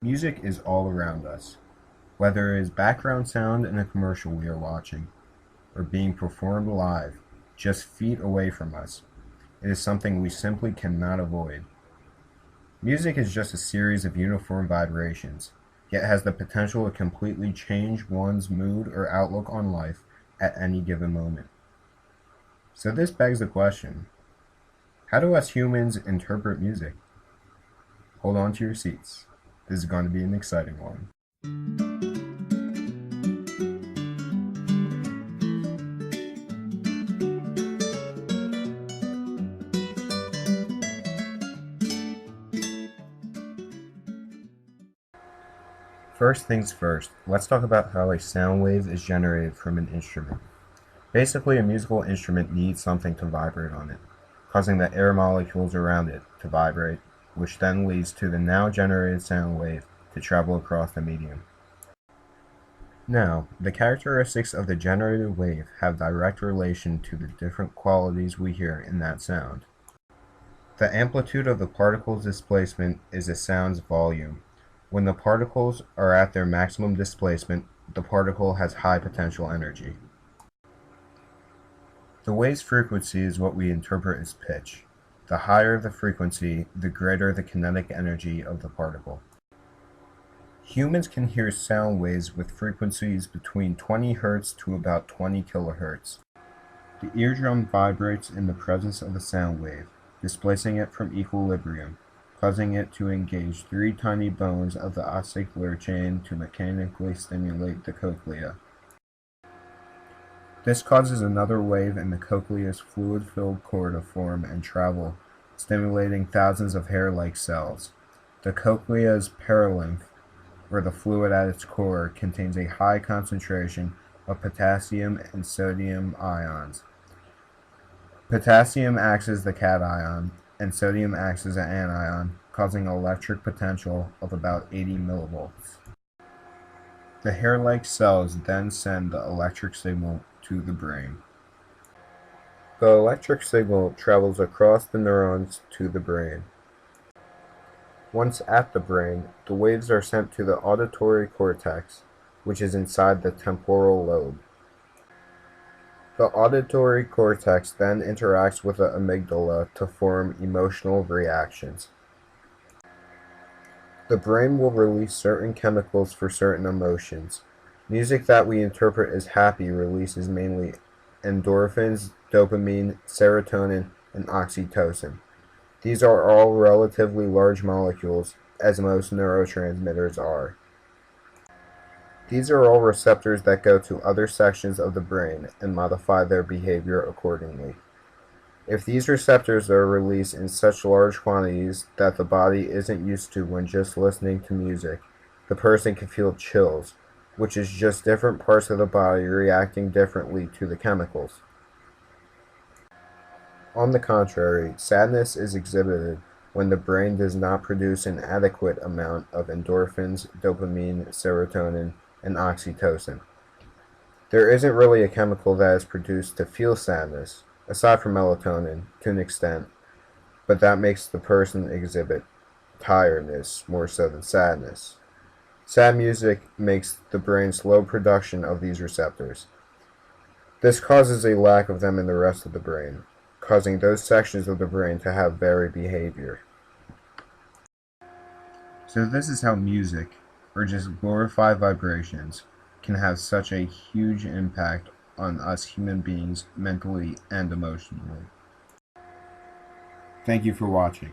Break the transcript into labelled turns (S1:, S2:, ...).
S1: Music is all around us, whether it is background sound in a commercial we are watching, or being performed live, just feet away from us. It is something we simply cannot avoid. Music is just a series of uniform vibrations, yet has the potential to completely change one's mood or outlook on life at any given moment. So this begs the question, how do us humans interpret music? Hold on to your seats. This is going to be an exciting one. First things first, let's talk about how a sound wave is generated from an instrument. Basically, a musical instrument needs something to vibrate on it, causing the air molecules around it to vibrate, which then leads to the now generated sound wave to travel across the medium. Now, the characteristics of the generated wave have direct relation to the different qualities we hear in that sound. The amplitude of the particle's displacement is the sound's volume. When the particles are at their maximum displacement, the particle has high potential energy. The wave's frequency is what we interpret as pitch. The higher the frequency, the greater the kinetic energy of the particle. Humans can hear sound waves with frequencies between 20 Hz to about 20 kHz. The eardrum vibrates in the presence of a sound wave, displacing it from equilibrium, causing it to engage three tiny bones of the ossicular chain to mechanically stimulate the cochlea. This causes another wave in the cochlea's fluid-filled core to form and travel, stimulating thousands of hair-like cells. The cochlea's perilymph, or the fluid at its core, contains a high concentration of potassium and sodium ions. Potassium acts as the cation, and sodium acts as an anion, causing an electric potential of about 80 millivolts. The hair-like cells then send the electric signal to the brain. The electric signal travels across the neurons to the brain. Once at the brain, the waves are sent to the auditory cortex, which is inside the temporal lobe. The auditory cortex then interacts with the amygdala to form emotional reactions. The brain will release certain chemicals for certain emotions. Music that we interpret as happy releases mainly endorphins, dopamine, serotonin, and oxytocin. These are all relatively large molecules, as most neurotransmitters are. These are all receptors that go to other sections of the brain and modify their behavior accordingly. If these receptors are released in such large quantities that the body isn't used to when just listening to music, the person can feel chills, which is just different parts of the body reacting differently to the chemicals. On the contrary, sadness is exhibited when the brain does not produce an adequate amount of endorphins, dopamine, serotonin, and oxytocin. There isn't really a chemical that is produced to feel sadness, aside from melatonin, to an extent, but that makes the person exhibit tiredness more so than sadness. Sad music makes the brain slow production of these receptors. This causes a lack of them in the rest of the brain, causing those sections of the brain to have varied behavior. So this is how music, or just glorified vibrations, can have such a huge impact on us human beings mentally and emotionally. Thank you for watching.